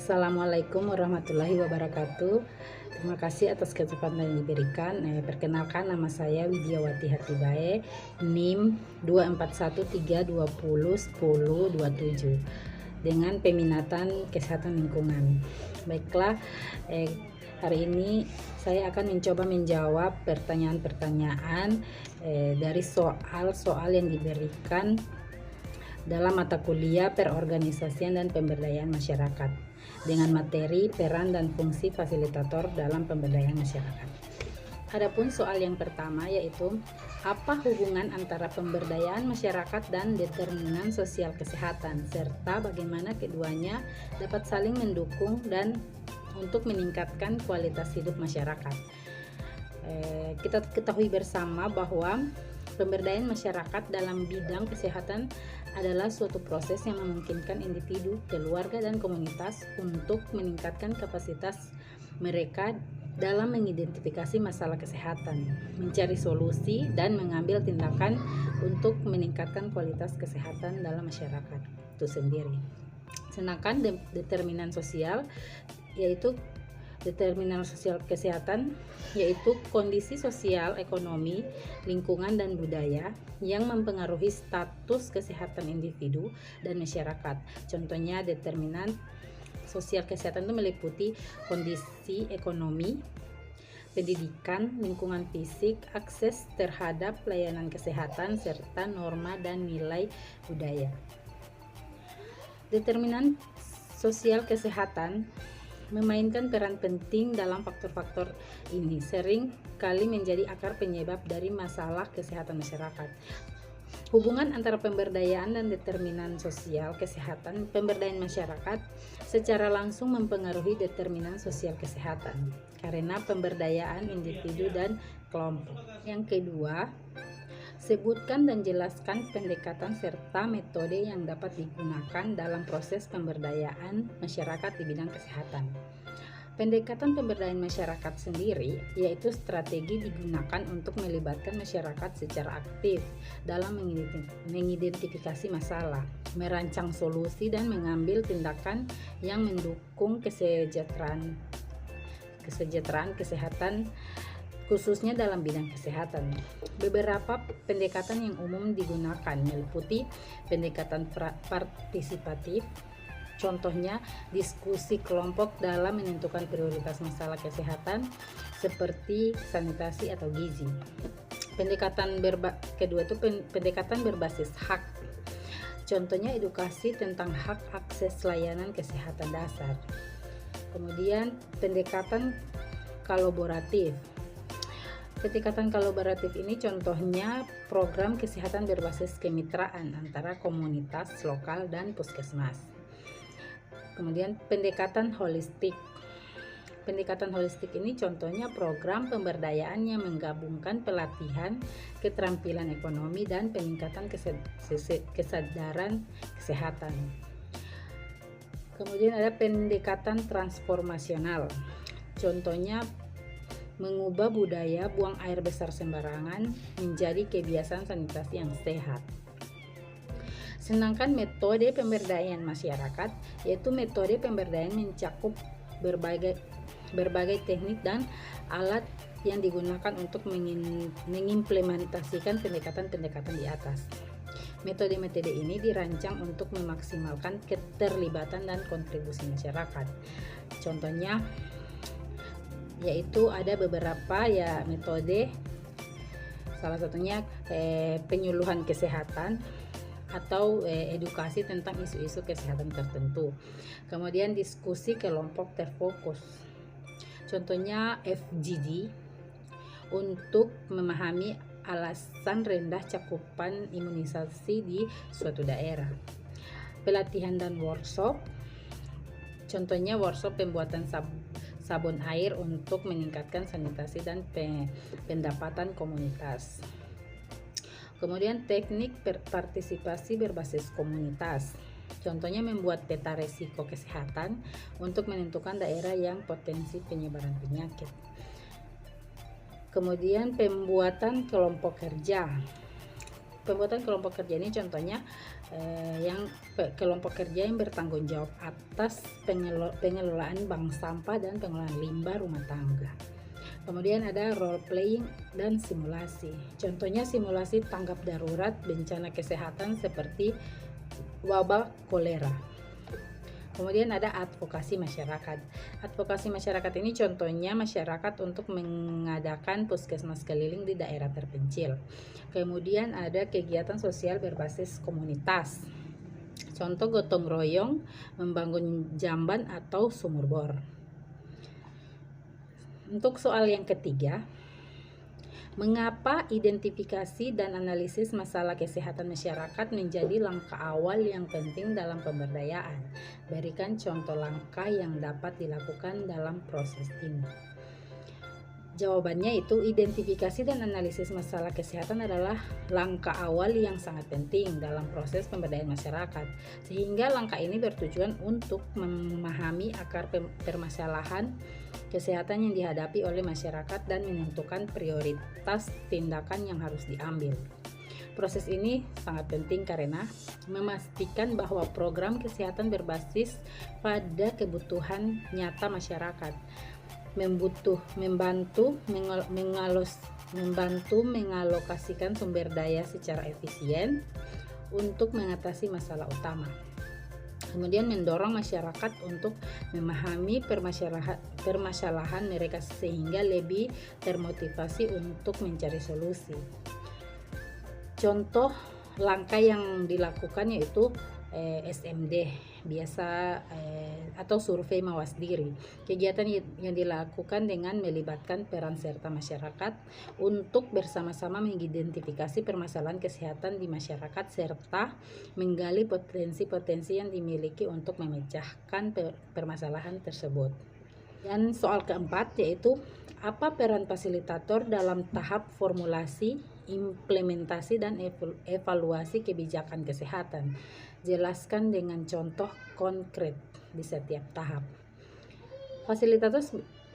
Assalamualaikum warahmatullahi wabarakatuh. Terima kasih atas kesempatan yang diberikan. Perkenalkan, nama saya Widiawati Hatibae, NIM 2413201027 dengan peminatan kesehatan lingkungan. Baiklah, hari ini saya akan mencoba menjawab pertanyaan-pertanyaan dari soal-soal yang diberikan dalam mata kuliah Perorganisasian dan Pemberdayaan Masyarakat dengan materi peran dan fungsi fasilitator dalam pemberdayaan masyarakat. Adapun soal yang pertama yaitu apa hubungan antara pemberdayaan masyarakat dan determinan sosial kesehatan, serta bagaimana keduanya dapat saling mendukung dan untuk meningkatkan kualitas hidup masyarakat. Kita ketahui bersama bahwa pemberdayaan masyarakat dalam bidang kesehatan adalah suatu proses yang memungkinkan individu, keluarga, dan komunitas untuk meningkatkan kapasitas mereka dalam mengidentifikasi masalah kesehatan, mencari solusi, dan mengambil tindakan untuk meningkatkan kualitas kesehatan dalam masyarakat itu sendiri. Sedangkan determinan sosial yaitu determinan sosial kesehatan yaitu kondisi sosial, ekonomi, lingkungan, dan budaya yang mempengaruhi status kesehatan individu dan masyarakat. Contohnya determinan sosial kesehatan itu meliputi kondisi ekonomi, pendidikan, lingkungan fisik, akses terhadap layanan kesehatan, serta norma dan nilai budaya. Determinan sosial kesehatan memainkan peran penting dalam faktor-faktor ini, sering kali menjadi akar penyebab dari masalah kesehatan masyarakat. Hubungan antara pemberdayaan dan determinan sosial kesehatan, pemberdayaan masyarakat secara langsung mempengaruhi determinan sosial kesehatan karena pemberdayaan individu dan kelompok. Yang kedua, sebutkan dan jelaskan pendekatan serta metode yang dapat digunakan dalam proses pemberdayaan masyarakat di bidang kesehatan. Pendekatan pemberdayaan masyarakat sendiri yaitu strategi digunakan untuk melibatkan masyarakat secara aktif dalam mengidentifikasi masalah, merancang solusi, dan mengambil tindakan yang mendukung kesejahteraan kesehatan khususnya dalam bidang kesehatan. Beberapa pendekatan yang umum digunakan meliputi pendekatan partisipatif, contohnya diskusi kelompok dalam menentukan prioritas masalah kesehatan seperti sanitasi atau gizi. Kedua itu pendekatan berbasis hak, contohnya edukasi tentang hak akses layanan kesehatan dasar. Kemudian pendekatan kolaboratif. Pendekatan kolaboratif ini contohnya program kesehatan berbasis kemitraan antara komunitas lokal dan puskesmas. Kemudian pendekatan holistik. Pendekatan holistik ini contohnya program pemberdayaan yang menggabungkan pelatihan, keterampilan ekonomi, dan peningkatan kesadaran kesehatan. Kemudian ada pendekatan transformasional. Contohnya mengubah budaya buang air besar sembarangan menjadi kebiasaan sanitasi yang sehat. Sedangkan metode pemberdayaan masyarakat yaitu metode pemberdayaan mencakup berbagai teknik dan alat yang digunakan untuk mengimplementasikan pendekatan-pendekatan di atas. Metode-metode ini dirancang untuk memaksimalkan keterlibatan dan kontribusi masyarakat. Contohnya yaitu ada beberapa metode, salah satunya penyuluhan kesehatan atau edukasi tentang isu-isu kesehatan tertentu. Kemudian diskusi kelompok terfokus, contohnya FGD untuk memahami alasan rendah cakupan imunisasi di suatu daerah. Pelatihan dan workshop, contohnya workshop pembuatan sabun air untuk meningkatkan sanitasi dan pendapatan komunitas. Kemudian teknik partisipasi berbasis komunitas, contohnya membuat peta risiko kesehatan untuk menentukan daerah yang potensi penyebaran penyakit. Kemudian pembuatan kelompok kerja, Pembuatan kelompok kerja ini contohnya kelompok kerja yang bertanggung jawab atas pengelolaan bank sampah dan pengelolaan limbah rumah tangga. Kemudian ada role playing dan simulasi. Contohnya simulasi tanggap darurat bencana kesehatan seperti wabah kolera. Kemudian ada advokasi masyarakat. Advokasi masyarakat ini contohnya masyarakat untuk mengadakan puskesmas keliling di daerah terpencil. Kemudian ada kegiatan sosial berbasis komunitas. Contoh gotong royong, membangun jamban atau sumur bor. Untuk soal yang ketiga, mengapa identifikasi dan analisis masalah kesehatan masyarakat menjadi langkah awal yang penting dalam pemberdayaan? Berikan contoh langkah yang dapat dilakukan dalam proses ini. Jawabannya itu identifikasi dan analisis masalah kesehatan adalah langkah awal yang sangat penting dalam proses pemberdayaan masyarakat. Sehingga langkah ini bertujuan untuk memahami akar permasalahan kesehatan yang dihadapi oleh masyarakat dan menentukan prioritas tindakan yang harus diambil. Proses ini sangat penting karena memastikan bahwa program kesehatan berbasis pada kebutuhan nyata masyarakat, membantu mengalokasikan sumber daya secara efisien untuk mengatasi masalah utama. Kemudian mendorong masyarakat untuk memahami permasalahan mereka sehingga lebih termotivasi untuk mencari solusi. Contoh langkah yang dilakukan yaitu SMD biasa atau survei mawas diri. Kegiatan yang dilakukan dengan melibatkan peran serta masyarakat untuk bersama-sama mengidentifikasi permasalahan kesehatan di masyarakat serta menggali potensi-potensi yang dimiliki untuk memecahkan permasalahan tersebut. Dan soal keempat yaitu apa peran fasilitator dalam tahap formulasi, implementasi dan evaluasi kebijakan kesehatan. Jelaskan dengan contoh konkret di setiap tahap.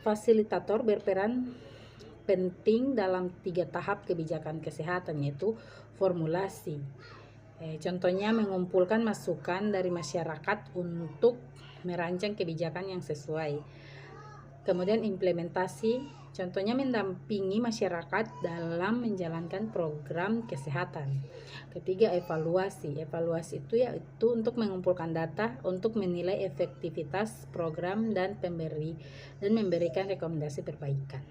Fasilitator berperan penting dalam 3 tahap kebijakan kesehatan yaitu formulasi. Contohnya mengumpulkan masukan dari masyarakat untuk merancang kebijakan yang sesuai. Kemudian implementasi, contohnya mendampingi masyarakat dalam menjalankan program kesehatan. Ketiga, evaluasi. Evaluasi itu yaitu untuk mengumpulkan data untuk menilai efektivitas program dan memberikan rekomendasi perbaikan.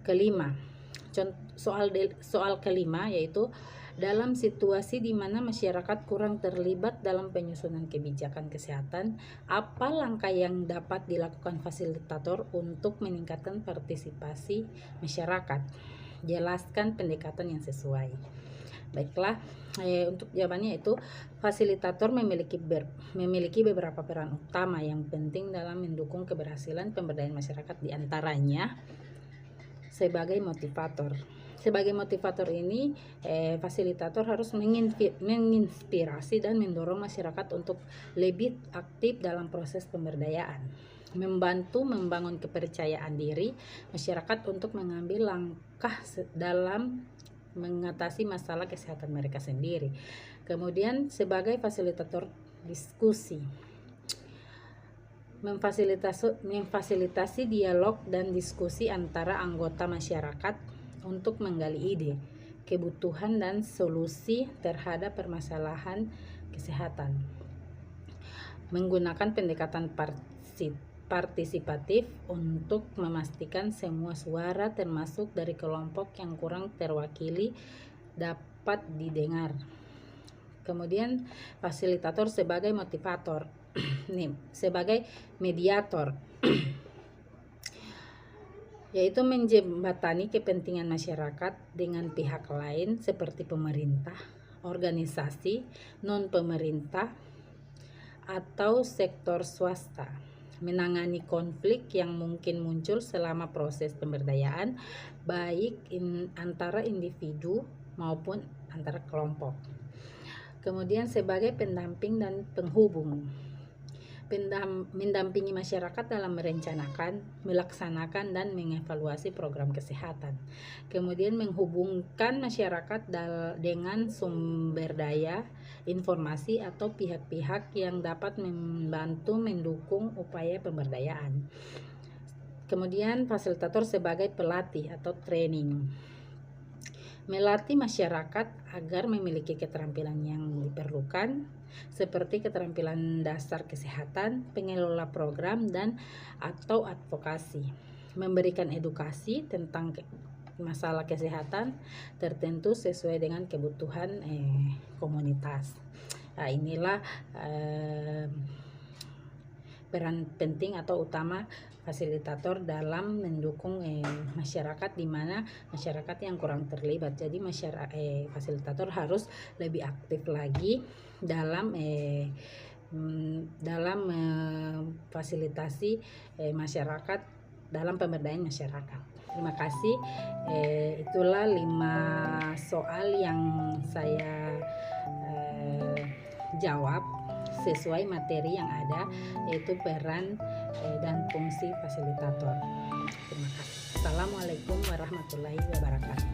Kelima, soal kelima yaitu dalam situasi di mana masyarakat kurang terlibat dalam penyusunan kebijakan kesehatan, apa langkah yang dapat dilakukan fasilitator untuk meningkatkan partisipasi masyarakat? Jelaskan pendekatan yang sesuai. Baiklah, untuk jawabannya itu fasilitator memiliki beberapa peran utama yang penting dalam mendukung keberhasilan pemberdayaan masyarakat, diantaranya sebagai motivator. Sebagai motivator ini, fasilitator harus menginspirasi dan mendorong masyarakat untuk lebih aktif dalam proses pemberdayaan, membantu membangun kepercayaan diri masyarakat untuk mengambil langkah dalam mengatasi masalah kesehatan mereka sendiri. Kemudian sebagai fasilitator diskusi, memfasilitasi dialog dan diskusi antara anggota masyarakat untuk menggali ide, kebutuhan dan solusi terhadap permasalahan kesehatan. Menggunakan pendekatan partisipatif untuk memastikan semua suara termasuk dari kelompok yang kurang terwakili dapat didengar. Kemudian fasilitator sebagai motivator, sebagai mediator yaitu menjembatani kepentingan masyarakat dengan pihak lain seperti pemerintah, organisasi, non-pemerintah, atau sektor swasta, menangani konflik yang mungkin muncul selama proses pemberdayaan, baik antara individu maupun antara kelompok. Kemudian sebagai pendamping dan penghubung, mendampingi masyarakat dalam merencanakan, melaksanakan, dan mengevaluasi program kesehatan. Kemudian menghubungkan masyarakat dengan sumber daya, informasi, atau pihak-pihak yang dapat membantu mendukung upaya pemberdayaan. Kemudian fasilitator sebagai pelatih atau training, melatih masyarakat agar memiliki keterampilan yang diperlukan seperti keterampilan dasar kesehatan, pengelola program, dan atau advokasi. Memberikan edukasi tentang masalah kesehatan tertentu sesuai dengan kebutuhan komunitas. Nah, inilah peran penting atau utama fasilitator dalam mendukung masyarakat, di mana masyarakat yang kurang terlibat. Jadi fasilitator harus lebih aktif lagi dalam fasilitasi masyarakat dalam pemberdayaan masyarakat. Terima kasih. Itulah 5 soal yang saya jawab sesuai materi yang ada, yaitu peran dan fungsi fasilitator. Terima kasih. Assalamualaikum warahmatullahi wabarakatuh.